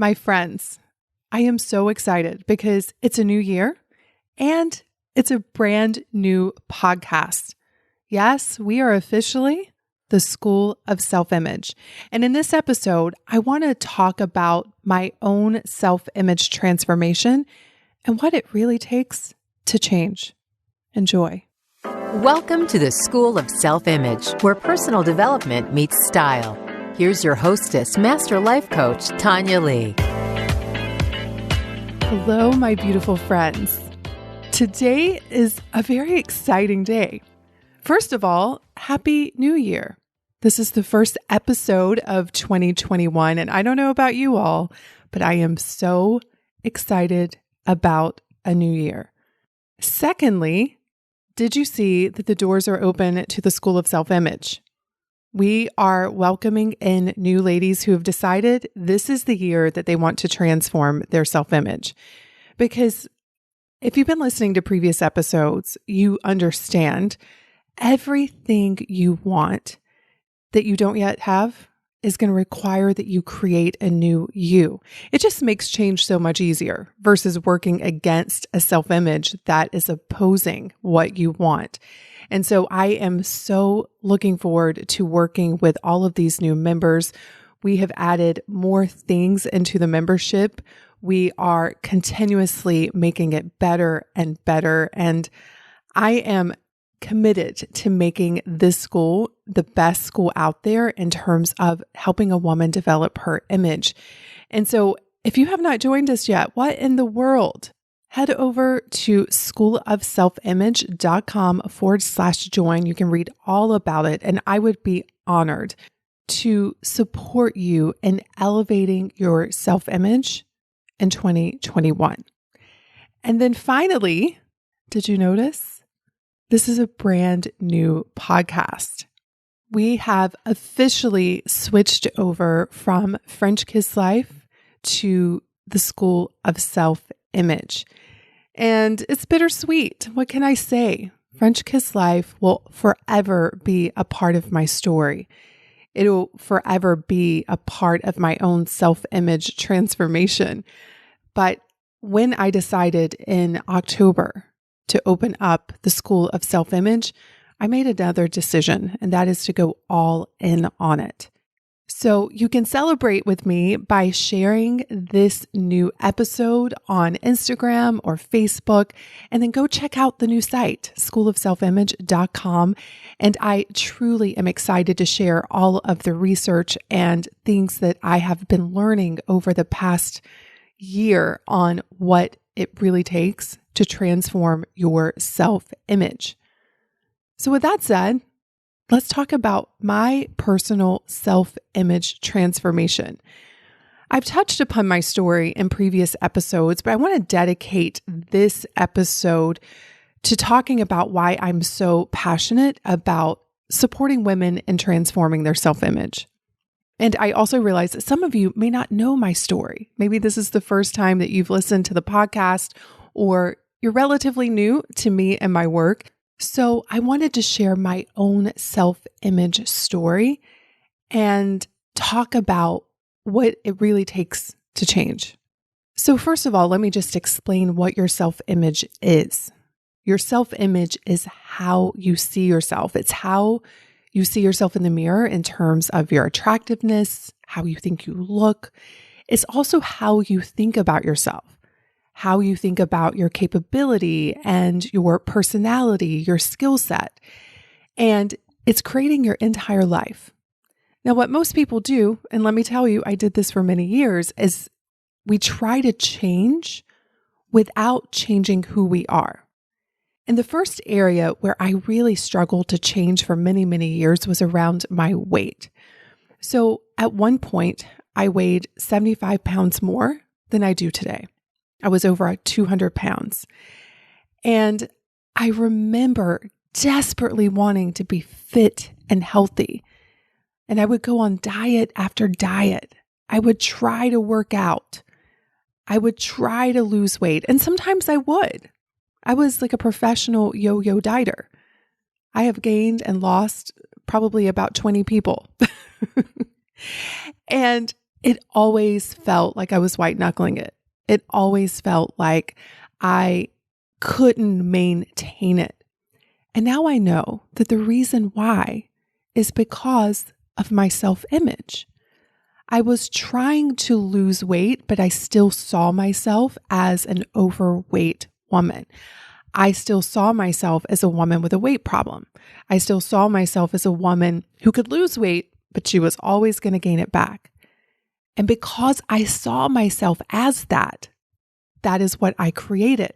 My friends, I am so excited because it's a new year and it's a brand new podcast. Yes, we are officially the School of Self-Image. And in this episode, I want to talk about my own self-image transformation and what it really takes to change. Enjoy. Welcome to the School of Self-Image, where personal development meets style. Here's your hostess, Master Life Coach, Tanya Lee. Hello, my beautiful friends. Today is a very exciting day. First of all, Happy New Year. This is the first episode of 2021, and I don't know about you all, but I am so excited about a new year. Secondly, did you see that the doors are open to the School of Self-Image? We are welcoming in new ladies who have decided this is the year that they want to transform their self-image. Because if you've been listening to previous episodes, you understand everything you want that you don't yet have is going to require that you create a new you. It just makes change so much easier versus working against a self-image that is opposing what you want. And so I am so looking forward to working with all of these new members. We have added more things into the membership. We are continuously making it better and better. And I am committed to making this school the best school out there in terms of helping a woman develop her image. And so if you have not joined us yet, what in the world? Head over to schoolofselfimage.com/join. You can read all about it, and I would be honored to support you in elevating your self-image in 2021. And then finally, did you notice? This is a brand new podcast. We have officially switched over from French Kiss Life to the School of Self-Image. And it's bittersweet. What can I say? French Kiss Life will forever be a part of my story. It'll forever be a part of my own self-image transformation. But when I decided in October to open up the School of Self-Image, I made another decision, and that is to go all in on it. So you can celebrate with me by sharing this new episode on Instagram or Facebook, and then go check out the new site, schoolofselfimage.com. And I truly am excited to share all of the research and things that I have been learning over the past year on what it really takes to transform your self-image. So with that said, let's talk about my personal self-image transformation. I've touched upon my story in previous episodes, but I want to dedicate this episode to talking about why I'm so passionate about supporting women in transforming their self-image. And I also realize that some of you may not know my story. Maybe this is the first time that you've listened to the podcast, or you're relatively new to me and my work. So I wanted to share my own self-image story and talk about what it really takes to change. So first of all, let me just explain what your self-image is. Your self-image is how you see yourself. It's how you see yourself in the mirror in terms of your attractiveness, how you think you look. It's also how you think about yourself, how you think about your capability and your personality, your skill set. And it's creating your entire life. Now, what most people do, and let me tell you, I did this for many years, is we try to change without changing who we are. And the first area where I really struggled to change for many, many years was around my weight. So at one point, I weighed 75 pounds more than I do today. I was over 200 pounds. And I remember desperately wanting to be fit and healthy. And I would go on diet after diet. I would try to work out. I would try to lose weight. And sometimes I would. I was like a professional yo-yo dieter. I have gained and lost probably about 20 people. And it always felt like I was white knuckling it. It always felt like I couldn't maintain it. And now I know that the reason why is because of my self-image. I was trying to lose weight, but I still saw myself as an overweight woman. I still saw myself as a woman with a weight problem. I still saw myself as a woman who could lose weight, but she was always going to gain it back. And because I saw myself as that, that is what I created.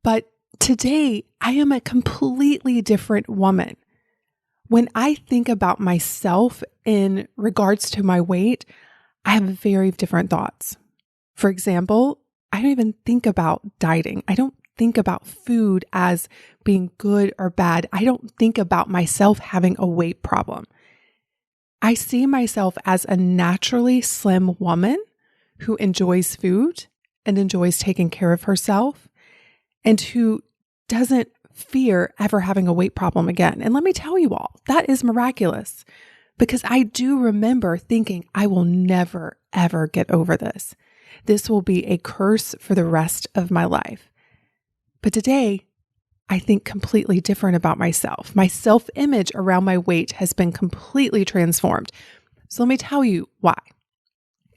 But today, I am a completely different woman. When I think about myself in regards to my weight, I have very different thoughts. For example, I don't even think about dieting. I don't think about food as being good or bad. I don't think about myself having a weight problem. I see myself as a naturally slim woman who enjoys food and enjoys taking care of herself and who doesn't fear ever having a weight problem again. And let me tell you all, that is miraculous because I do remember thinking, I will never, ever get over this. This will be a curse for the rest of my life. But today, I think completely different about myself. My self-image around my weight has been completely transformed. So let me tell you why.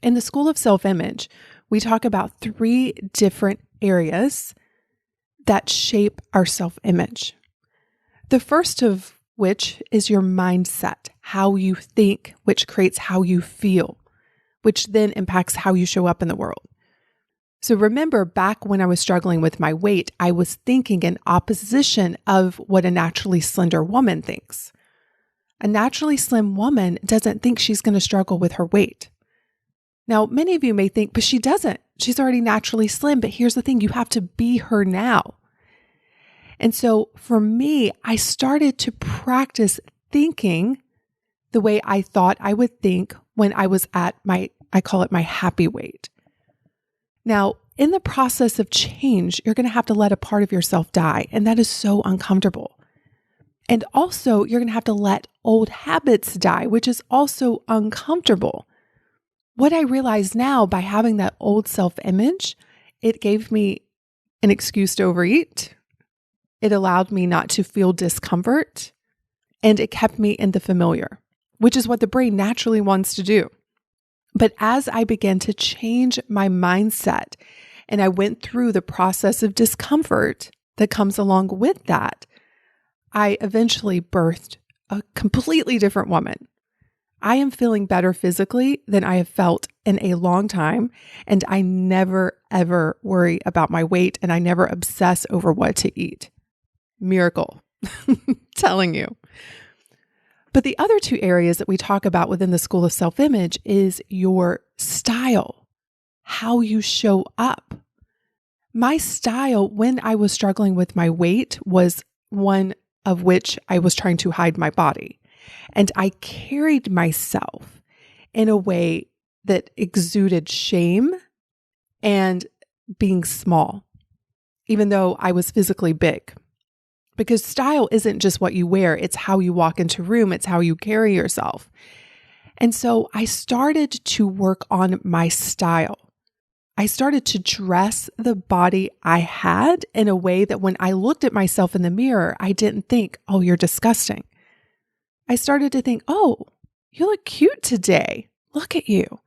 In the School of Self-Image, we talk about 3 different areas that shape our self-image. The first of which is your mindset, how you think, which creates how you feel, which then impacts how you show up in the world. So remember, back when I was struggling with my weight, I was thinking in opposition of what a naturally slender woman thinks. A naturally slim woman doesn't think she's going to struggle with her weight. Now, many of you may think, but she doesn't. She's already naturally slim. But here's the thing, you have to be her now. And so for me, I started to practice thinking the way I thought I would think when I was at I call it my happy weight. Now, in the process of change, you're going to have to let a part of yourself die, and that is so uncomfortable. And also, you're going to have to let old habits die, which is also uncomfortable. What I realize now by having that old self-image, it gave me an excuse to overeat. It allowed me not to feel discomfort, and it kept me in the familiar, which is what the brain naturally wants to do. But as I began to change my mindset and I went through the process of discomfort that comes along with that, I eventually birthed a completely different woman. I am feeling better physically than I have felt in a long time, and I never, ever worry about my weight, and I never obsess over what to eat. Miracle, telling you. But the other 2 areas that we talk about within the School of Self-Image is your style, how you show up. My style when I was struggling with my weight was one of which I was trying to hide my body. And I carried myself in a way that exuded shame and being small, even though I was physically big. Because style isn't just what you wear, it's how you walk into a room, it's how you carry yourself. And so I started to work on my style. I started to dress the body I had in a way that when I looked at myself in the mirror, I didn't think, oh, you're disgusting. I started to think, oh, you look cute today. Look at you.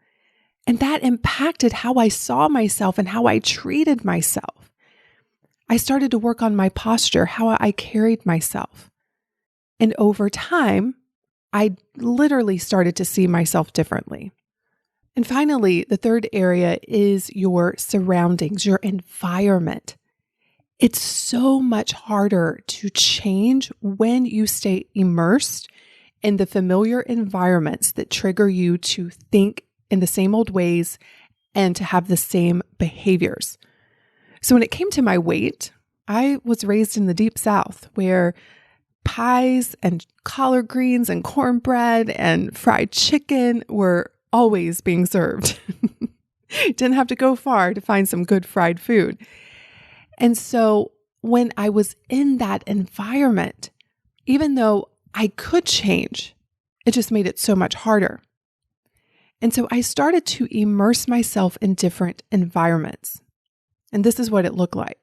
And that impacted how I saw myself and how I treated myself. I started to work on my posture, how I carried myself. And over time, I literally started to see myself differently. And finally, the third area is your surroundings, your environment. It's so much harder to change when you stay immersed in the familiar environments that trigger you to think in the same old ways and to have the same behaviors. So when it came to my weight, I was raised in the deep South where pies and collard greens and cornbread and fried chicken were always being served. Didn't have to go far to find some good fried food. And so when I was in that environment, even though I could change, it just made it so much harder. And so I started to immerse myself in different environments. And this is what it looked like.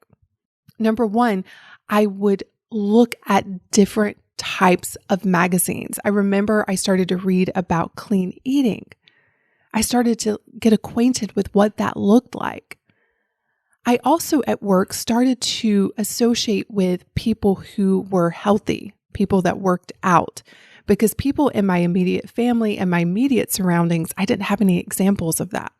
Number one, I would look at different types of magazines. I remember I started to read about clean eating. I started to get acquainted with what that looked like. I also at work started to associate with people who were healthy, people that worked out, because people in my immediate family and my immediate surroundings, I didn't have any examples of that.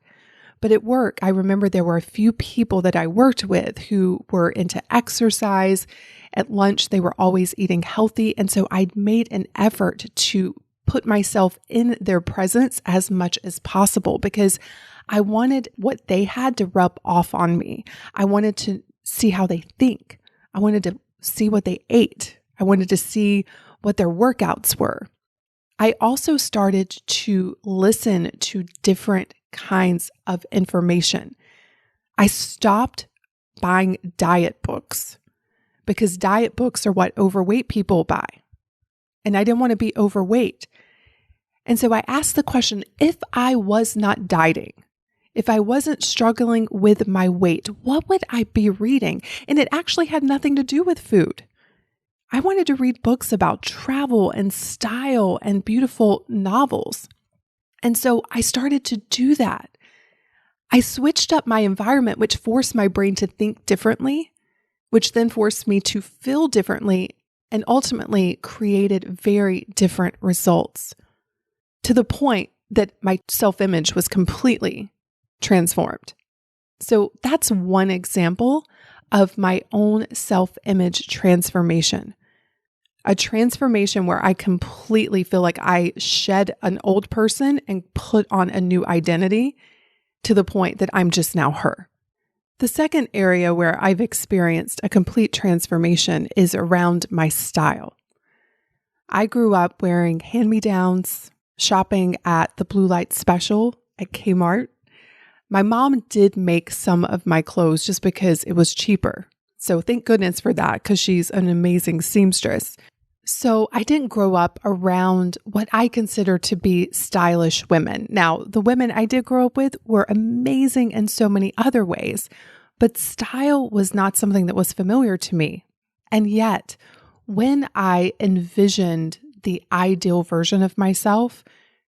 But at work, I remember there were a few people that I worked with who were into exercise. At lunch, they were always eating healthy. And so I made an effort to put myself in their presence as much as possible because I wanted what they had to rub off on me. I wanted to see how they think. I wanted to see what they ate. I wanted to see what their workouts were. I also started to listen to different kinds of information. I stopped buying diet books because diet books are what overweight people buy. And I didn't want to be overweight. And so I asked the question, if I was not dieting, if I wasn't struggling with my weight, what would I be reading? And it actually had nothing to do with food. I wanted to read books about travel and style and beautiful novels. And so I started to do that. I switched up my environment, which forced my brain to think differently, which then forced me to feel differently and ultimately created very different results to the point that my self-image was completely transformed. So that's one example of my own self-image transformation. A transformation where I completely feel like I shed an old person and put on a new identity to the point that I'm just now her. The second area where I've experienced a complete transformation is around my style. I grew up wearing hand-me-downs, shopping at the Blue Light Special at Kmart. My mom did make some of my clothes just because it was cheaper. So thank goodness for that, because she's an amazing seamstress. So I didn't grow up around what I consider to be stylish women. Now, the women I did grow up with were amazing in so many other ways, but style was not something that was familiar to me. And yet, when I envisioned the ideal version of myself,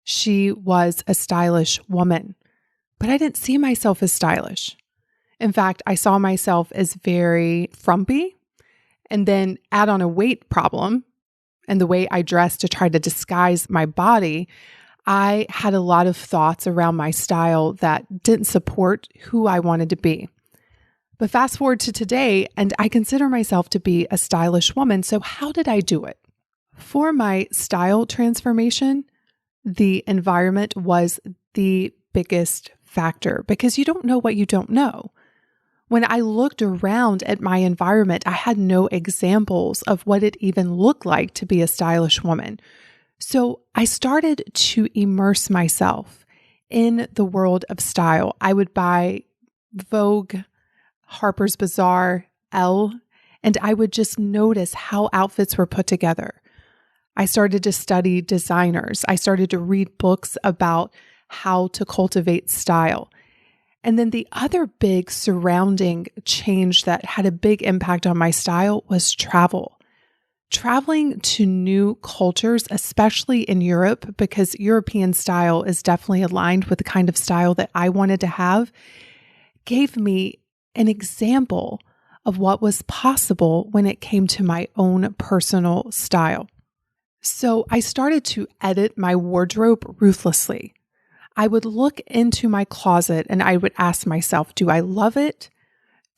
she was a stylish woman. But I didn't see myself as stylish. In fact, I saw myself as very frumpy, and then add on a weight problem and the way I dressed to try to disguise my body, I had a lot of thoughts around my style that didn't support who I wanted to be. But fast forward to today, and I consider myself to be a stylish woman. So how did I do it? For my style transformation, the environment was the biggest factor because you don't know what you don't know. When I looked around at my environment, I had no examples of what it even looked like to be a stylish woman. So I started to immerse myself in the world of style. I would buy Vogue, Harper's Bazaar, Elle, and I would just notice how outfits were put together. I started to study designers. I started to read books about how to cultivate style. And then the other big surrounding change that had a big impact on my style was travel. Traveling to new cultures, especially in Europe, because European style is definitely aligned with the kind of style that I wanted to have, gave me an example of what was possible when it came to my own personal style. So I started to edit my wardrobe ruthlessly. I would look into my closet and I would ask myself, do I love it?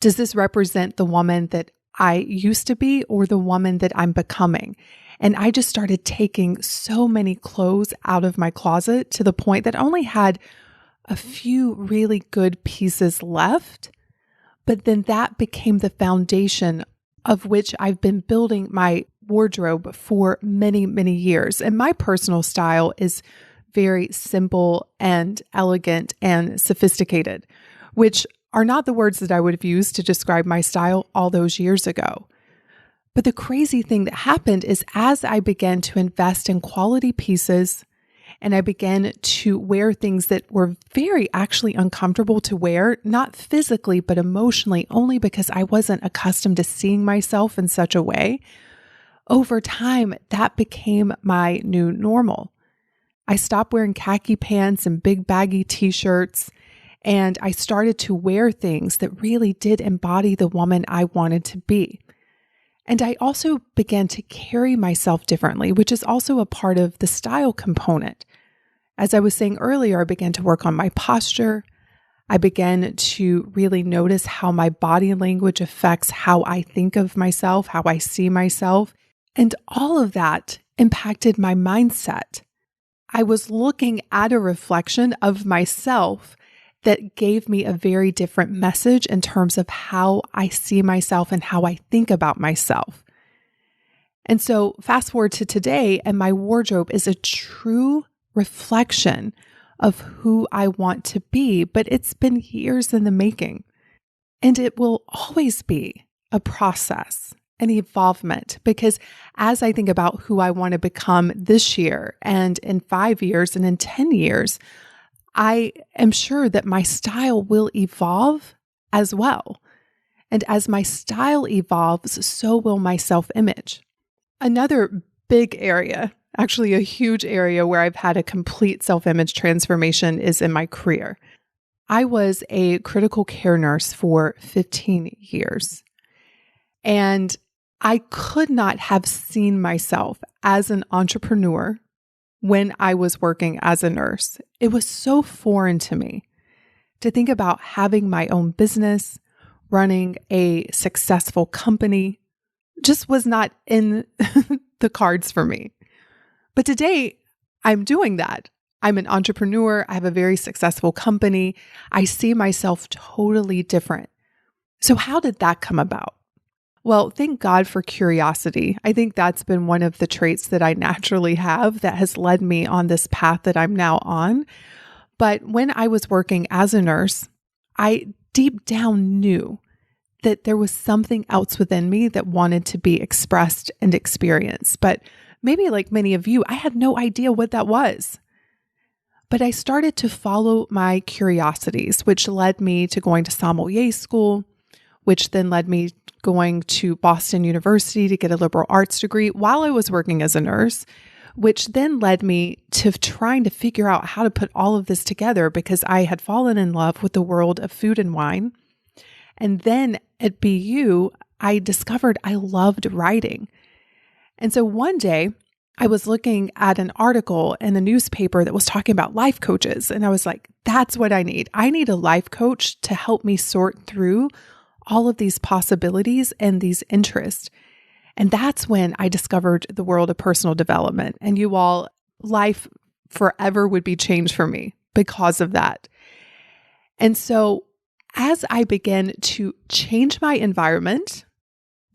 Does this represent the woman that I used to be or the woman that I'm becoming? And I just started taking so many clothes out of my closet to the point that I only had a few really good pieces left. But then that became the foundation of which I've been building my wardrobe for many, many years. And my personal style is very simple and elegant and sophisticated, which are not the words that I would have used to describe my style all those years ago. But the crazy thing that happened is as I began to invest in quality pieces And I began to wear things that were very actually uncomfortable to wear, not physically, but emotionally, only because I wasn't accustomed to seeing myself in such a way. Over time, that became my new normal. I stopped wearing khaki pants and big baggy t-shirts, and I started to wear things that really did embody the woman I wanted to be. And I also began to carry myself differently, which is also a part of the style component. As I was saying earlier, I began to work on my posture. I began to really notice how my body language affects how I think of myself, how I see myself. And all of that impacted my mindset. I was looking at a reflection of myself that gave me a very different message in terms of how I see myself and how I think about myself. And so fast forward to today, and my wardrobe is a true reflection of who I want to be, but it's been years in the making. And it will always be a process, an evolvement, because as I think about who I want to become this year and in 5 years and in 10 years, I am sure that my style will evolve as well. And as my style evolves, so will my self-image. Another big area, actually a huge area where I've had a complete self-image transformation is in my career. I was a critical care nurse for 15 years. And I could not have seen myself as an entrepreneur when I was working as a nurse. It was so foreign to me to think about having my own business, running a successful company, just was not in the cards for me. But today, I'm doing that. I'm an entrepreneur. I have a very successful company. I see myself totally different. So how did that come about? Well, thank God for curiosity. I think that's been one of the traits that I naturally have that has led me on this path that I'm now on. But when I was working as a nurse, I deep down knew that there was something else within me that wanted to be expressed and experienced. But maybe like many of you, I had no idea what that was. But I started to follow my curiosities, which led me to going to sommelier school, which then led me going to Boston University to get a liberal arts degree while I was working as a nurse, which then led me to trying to figure out how to put all of this together because I had fallen in love with the world of food and wine. And then at BU, I discovered I loved writing. And so one day I was looking at an article in the newspaper that was talking about life coaches. And I was like, that's what I need. I need a life coach to help me sort through all of these possibilities and these interests. And that's when I discovered the world of personal development. And you all, life forever would be changed for me because of that. And so as I began to change my environment,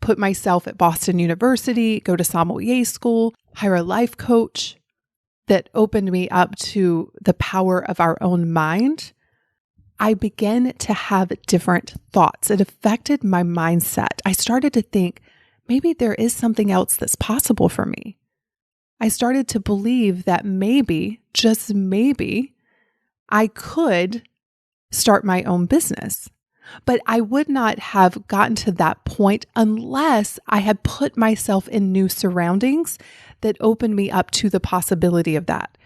put myself at Boston University, go to sommelier school, hire a life coach that opened me up to the power of our own mind, I began to have different thoughts. It affected my mindset. I started to think, maybe there is something else that's possible for me. I started to believe that maybe, just maybe, I could start my own business. But I would not have gotten to that point unless I had put myself in new surroundings that opened me up to the possibility of that.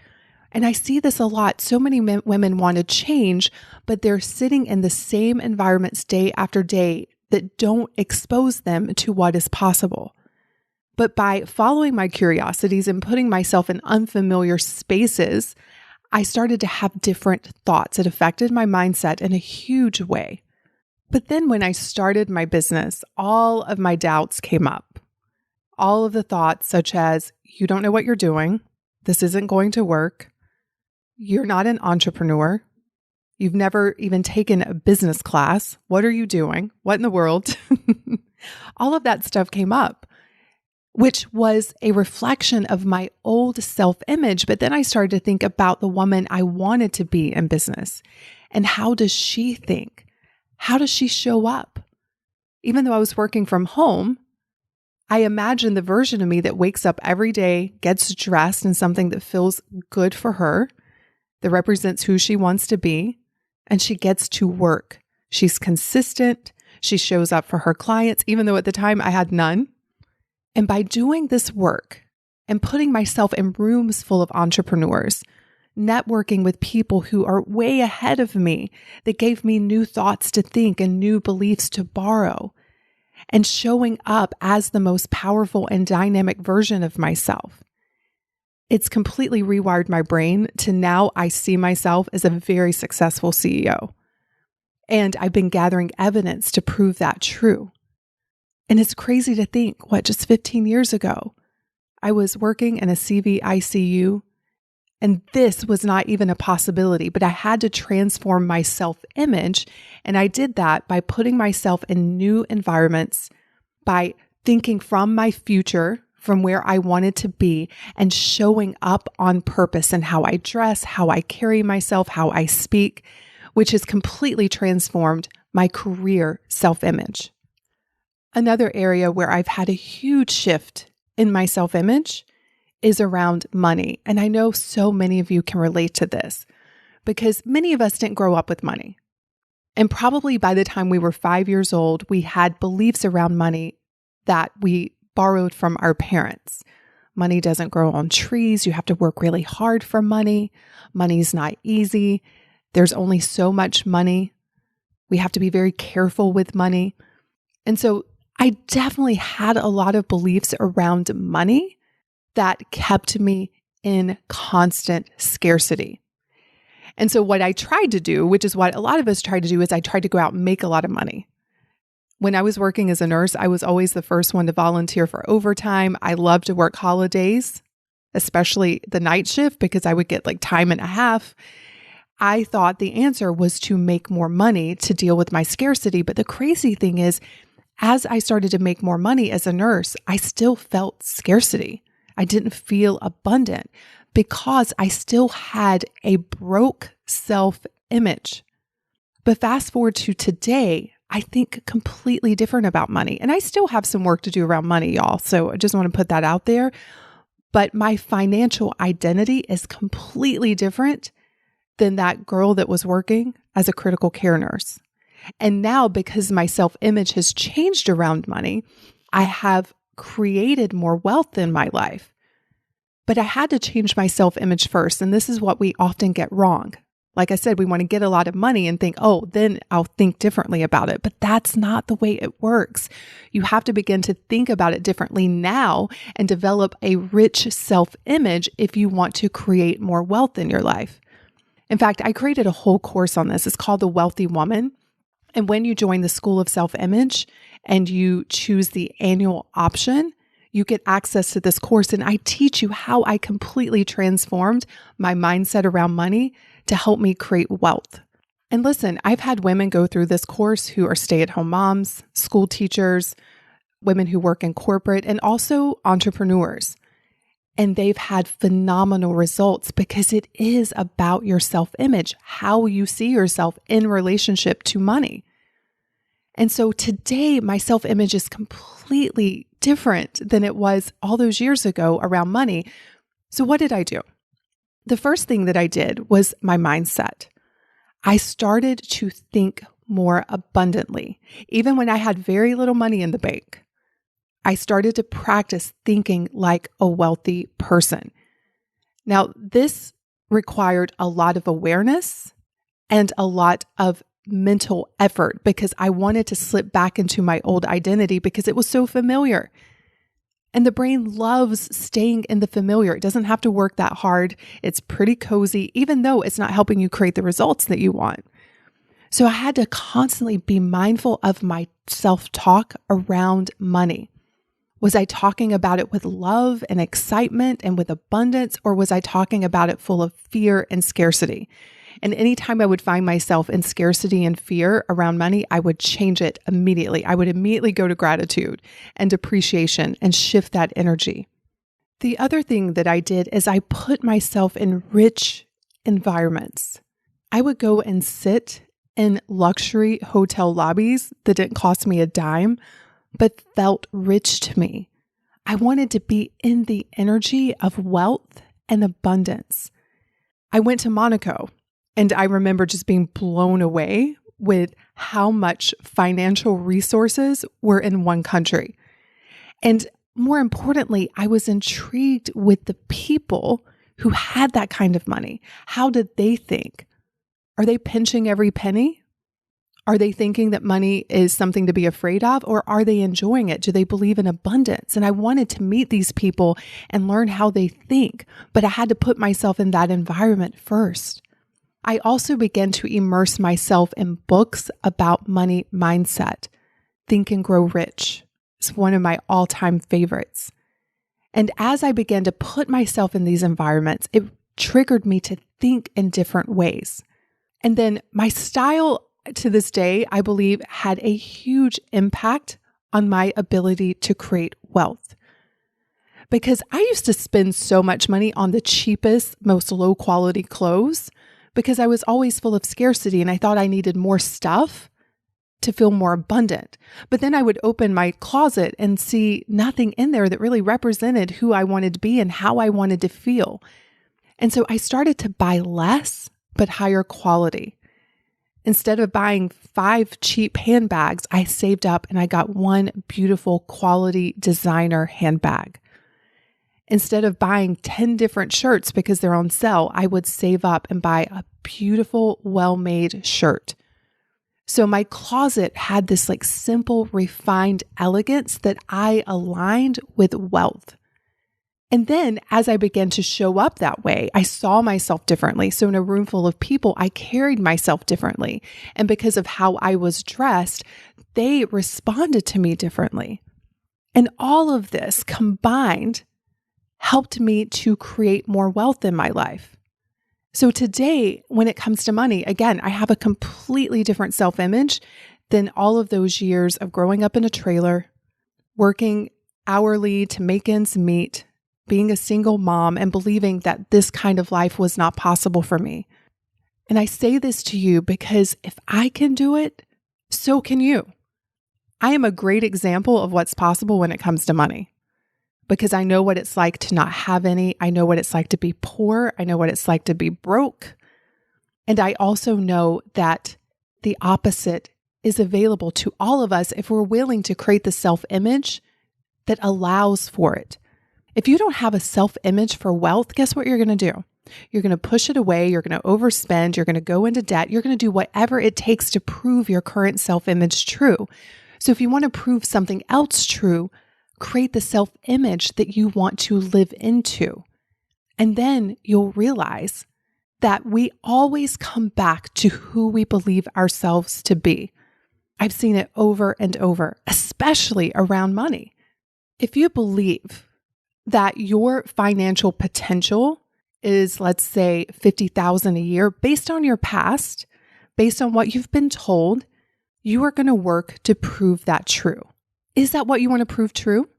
And I see this a lot. So many women want to change, but they're sitting in the same environments day after day that don't expose them to what is possible. But by following my curiosities and putting myself in unfamiliar spaces, I started to have different thoughts. It affected my mindset in a huge way. But then when I started my business, all of my doubts came up. All of the thoughts such as, you don't know what you're doing. This isn't going to work. You're not an entrepreneur. You've never even taken a business class. What are you doing? What in the world? All of that stuff came up, which was a reflection of my old self-image. But then I started to think about the woman I wanted to be in business. And how does she think? How does she show up? Even though I was working from home, I imagine the version of me that wakes up every day, gets dressed in something that feels good for her, that represents who she wants to be, and she gets to work. She's consistent. She shows up for her clients, even though at the time I had none. And by doing this work and putting myself in rooms full of entrepreneurs, networking with people who are way ahead of me, that gave me new thoughts to think and new beliefs to borrow, and showing up as the most powerful and dynamic version of myself, it's completely rewired my brain to now I see myself as a very successful CEO. And I've been gathering evidence to prove that true. And it's crazy to think, just 15 years ago, I was working in a CV ICU, and this was not even a possibility, but I had to transform my self-image. And I did that by putting myself in new environments, by thinking from my future, from where I wanted to be, and showing up on purpose in how I dress, how I carry myself, how I speak, which has completely transformed my career self-image. Another area where I've had a huge shift in my self-image is around money. And I know so many of you can relate to this because many of us didn't grow up with money. And probably by the time we were 5 years old, we had beliefs around money that we borrowed from our parents. Money doesn't grow on trees. You have to work really hard for money. Money's not easy. There's only so much money. We have to be very careful with money. And so I definitely had a lot of beliefs around money that kept me in constant scarcity. And so what I tried to do, which is what a lot of us try to do, is I tried to go out and make a lot of money. When I was working as a nurse, I was always the first one to volunteer for overtime. I loved to work holidays, especially the night shift, because I would get time and a half. I thought the answer was to make more money to deal with my scarcity. But the crazy thing is, as I started to make more money as a nurse, I still felt scarcity. I didn't feel abundant because I still had a broke self-image. But fast forward to today, I think completely different about money. And I still have some work to do around money, y'all. So I just want to put that out there. But my financial identity is completely different than that girl that was working as a critical care nurse. And now, because my self-image has changed around money, I have created more wealth in my life. But I had to change my self-image first. And this is what we often get wrong. Like I said, we want to get a lot of money and think, then I'll think differently about it. But that's not the way it works. You have to begin to think about it differently now and develop a rich self-image if you want to create more wealth in your life. In fact, I created a whole course on this. It's called The Wealthy Woman. And when you join the School of Self-Image and you choose the annual option, you get access to this course. And I teach you how I completely transformed my mindset around money to help me create wealth. And listen, I've had women go through this course who are stay-at-home moms, school teachers, women who work in corporate, and also entrepreneurs. And they've had phenomenal results because it is about your self-image, how you see yourself in relationship to money. And so today, my self-image is completely different than it was all those years ago around money. So what did I do? The first thing that I did was my mindset. I started to think more abundantly. Even when I had very little money in the bank, I started to practice thinking like a wealthy person. Now, this required a lot of awareness and a lot of mental effort because I wanted to slip back into my old identity because it was so familiar. And the brain loves staying in the familiar. It doesn't have to work that hard. It's pretty cozy, even though it's not helping you create the results that you want. So I had to constantly be mindful of my self-talk around money. Was I talking about it with love and excitement and with abundance, or was I talking about it full of fear and scarcity? And anytime I would find myself in scarcity and fear around money, I would change it immediately. I would immediately go to gratitude and appreciation and shift that energy. The other thing that I did is I put myself in rich environments. I would go and sit in luxury hotel lobbies that didn't cost me a dime, but felt rich to me. I wanted to be in the energy of wealth and abundance. I went to Monaco, and I remember just being blown away with how much financial resources were in one country. And more importantly, I was intrigued with the people who had that kind of money. How did they think? Are they pinching every penny? Are they thinking that money is something to be afraid of, or are they enjoying it? Do they believe in abundance? And I wanted to meet these people and learn how they think, but I had to put myself in that environment first. I also began to immerse myself in books about money mindset. Think and Grow Rich is one of my all-time favorites. And as I began to put myself in these environments, it triggered me to think in different ways. And then my style to this day, I believe, had a huge impact on my ability to create wealth. Because I used to spend so much money on the cheapest, most low quality clothes because I was always full of scarcity and I thought I needed more stuff to feel more abundant. But then I would open my closet and see nothing in there that really represented who I wanted to be and how I wanted to feel. And so I started to buy less, but higher quality. Instead of buying 5 cheap handbags, I saved up and I got one beautiful quality designer handbag. Instead of buying 10 different shirts because they're on sale, I would save up and buy a beautiful, well-made shirt. So my closet had this simple, refined elegance that I aligned with wealth. And then as I began to show up that way, I saw myself differently. So in a room full of people, I carried myself differently. And because of how I was dressed, they responded to me differently. And all of this combined helped me to create more wealth in my life. So today, when it comes to money, again, I have a completely different self-image than all of those years of growing up in a trailer, working hourly to make ends meet, being a single mom, and believing that this kind of life was not possible for me. And I say this to you because if I can do it, so can you. I am a great example of what's possible when it comes to money because I know what it's like to not have any. I know what it's like to be poor. I know what it's like to be broke. And I also know that the opposite is available to all of us if we're willing to create the self-image that allows for it. If you don't have a self-image for wealth, guess what you're going to do? You're going to push it away. You're going to overspend. You're going to go into debt. You're going to do whatever it takes to prove your current self-image true. So if you want to prove something else true, create the self-image that you want to live into. And then you'll realize that we always come back to who we believe ourselves to be. I've seen it over and over, especially around money. If you believe that your financial potential is, let's say, $50,000 a year, based on your past, based on what you've been told, you are going to work to prove that true. Is that what you want to prove true?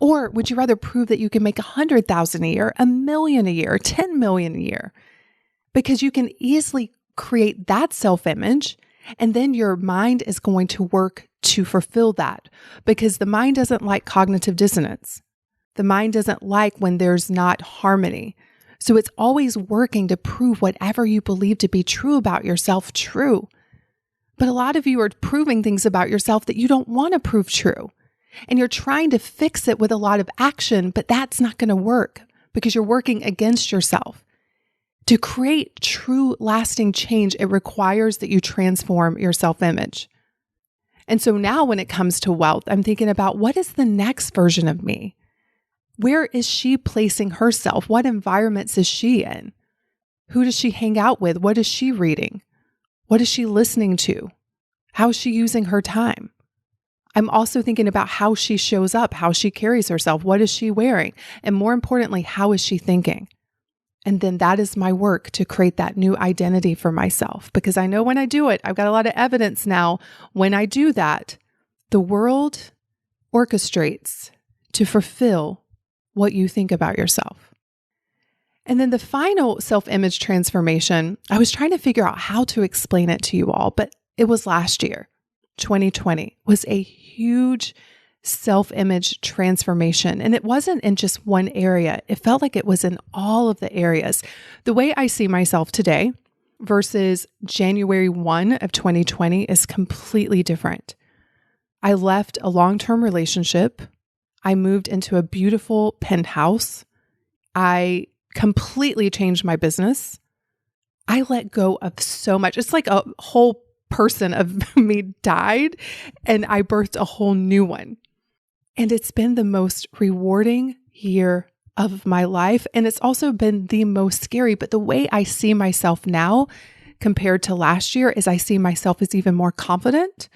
Or would you rather prove that you can make $100,000 a year, $1 million a year, $10 million a year? Because you can easily create that self-image, and then your mind is going to work to fulfill that, because the mind doesn't like cognitive dissonance. The mind doesn't like when there's not harmony. So it's always working to prove whatever you believe to be true about yourself true. But a lot of you are proving things about yourself that you don't want to prove true. And you're trying to fix it with a lot of action, but that's not going to work because you're working against yourself. To create true, lasting change, it requires that you transform your self-image. And so now when it comes to wealth, I'm thinking about what is the next version of me? Where is she placing herself? What environments is she in? Who does she hang out with? What is she reading? What is she listening to? How is she using her time? I'm also thinking about how she shows up, how she carries herself. What is she wearing? And more importantly, how is she thinking? And then that is my work to create that new identity for myself. Because I know when I do it, I've got a lot of evidence now. When I do that, the world orchestrates to fulfill what you think about yourself. And then the final self-image transformation, I was trying to figure out how to explain it to you all, but it was last year. 2020 was a huge self-image transformation. And it wasn't in just one area. It felt like it was in all of the areas. The way I see myself today versus January 1 of 2020 is completely different. I left a long-term relationship. I moved into a beautiful penthouse. I completely changed my business. I let go of so much. It's like a whole person of me died and I birthed a whole new one. And it's been the most rewarding year of my life. And it's also been the most scary. But the way I see myself now compared to last year is I see myself as even more confident.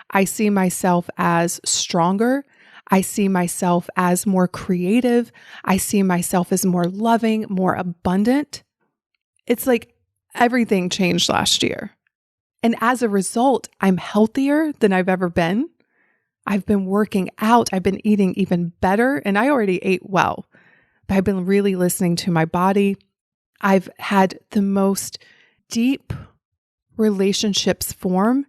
I see myself as stronger. I see myself as more creative. I see myself as more loving, more abundant. It's like everything changed last year. And as a result, I'm healthier than I've ever been. I've been working out. I've been eating even better. And I already ate well, but I've been really listening to my body. I've had the most deep relationships form.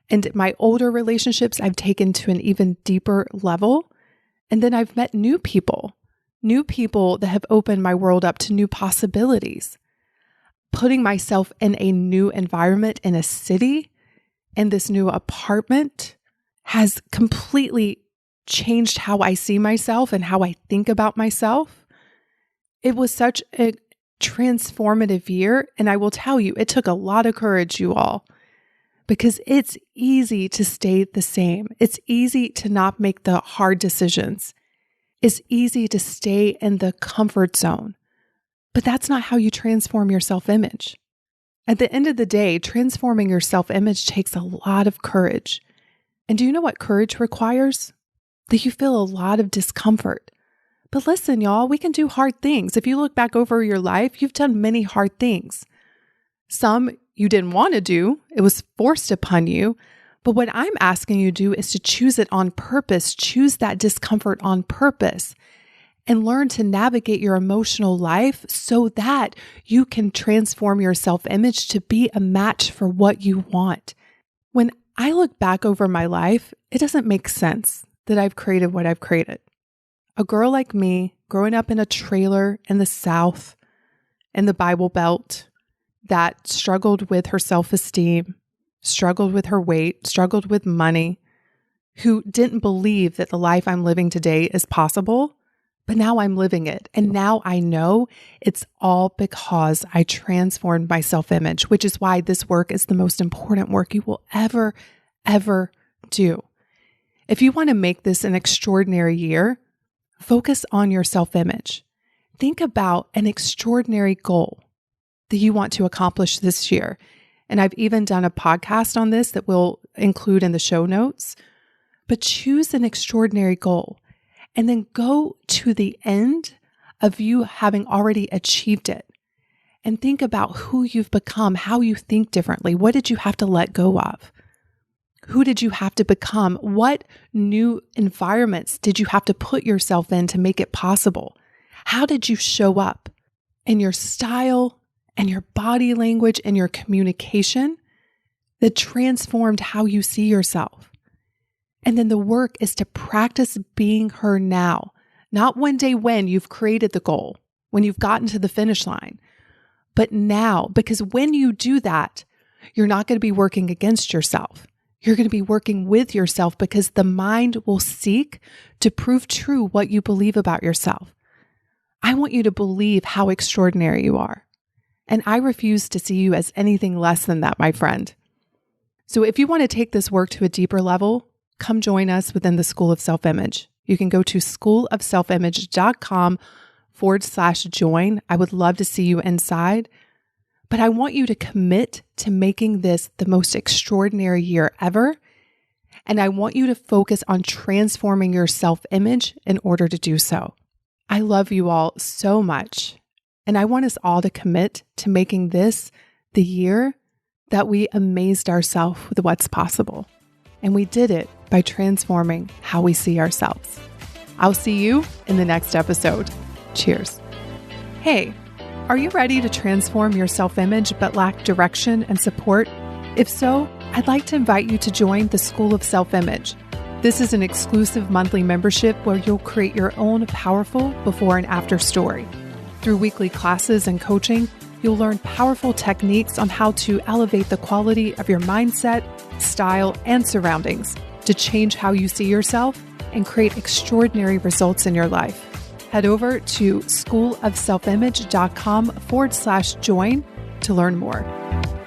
And my older relationships, I've taken to an even deeper level. And then I've met new people that have opened my world up to new possibilities. Putting myself in a new environment in a city, in this new apartment, has completely changed how I see myself and how I think about myself. It was such a transformative year. And I will tell you, it took a lot of courage, you all, because it's easy to stay the same. It's easy to not make the hard decisions. It's easy to stay in the comfort zone. But that's not how you transform your self-image. At the end of the day, transforming your self-image takes a lot of courage. And do you know what courage requires? That you feel a lot of discomfort. But listen, y'all, we can do hard things. If you look back over your life, you've done many hard things. Some you didn't want to do. It was forced upon you. But what I'm asking you to do is to choose it on purpose. Choose that discomfort on purpose. And learn to navigate your emotional life so that you can transform your self-image to be a match for what you want. When I look back over my life, it doesn't make sense that I've created what I've created. A girl like me, growing up in a trailer in the South, in the Bible Belt, that struggled with her self-esteem, struggled with her weight, struggled with money, who didn't believe that the life I'm living today is possible. But now I'm living it. And now I know it's all because I transformed my self-image, which is why this work is the most important work you will ever do. If you want to make this an extraordinary year, focus on your self-image. Think about an extraordinary goal that you want to accomplish this year. And I've even done a podcast on this that we'll include in the show notes. But choose an extraordinary goal. And then go to the end of you having already achieved it. And think about who you've become, how you think differently. What did you have to let go of? Who did you have to become? What new environments did you have to put yourself in to make it possible? How did you show up in your style and your body language and your communication that transformed how you see yourself? And then the work is to practice being her now, not one day when you've created the goal, when you've gotten to the finish line, but now, because when you do that, you're not going to be working against yourself. You're going to be working with yourself because the mind will seek to prove true what you believe about yourself. I want you to believe how extraordinary you are. And I refuse to see you as anything less than that, my friend. So if you want to take this work to a deeper level, come join us within the School of Self-Image. You can go to schoolofselfimage.com/join. I would love to see you inside, but I want you to commit to making this the most extraordinary year ever. And I want you to focus on transforming your self-image in order to do so. I love you all so much. And I want us all to commit to making this the year that we amazed ourselves with what's possible. And we did it by transforming how we see ourselves. I'll see you in the next episode. Cheers. Hey, are you ready to transform your self-image but lack direction and support? If so, I'd like to invite you to join the School of Self-Image. This is an exclusive monthly membership where you'll create your own powerful before and after story. Through weekly classes and coaching, you'll learn powerful techniques on how to elevate the quality of your mindset, style, and surroundings to change how you see yourself and create extraordinary results in your life. Head over to schoolofselfimage.com/join to learn more.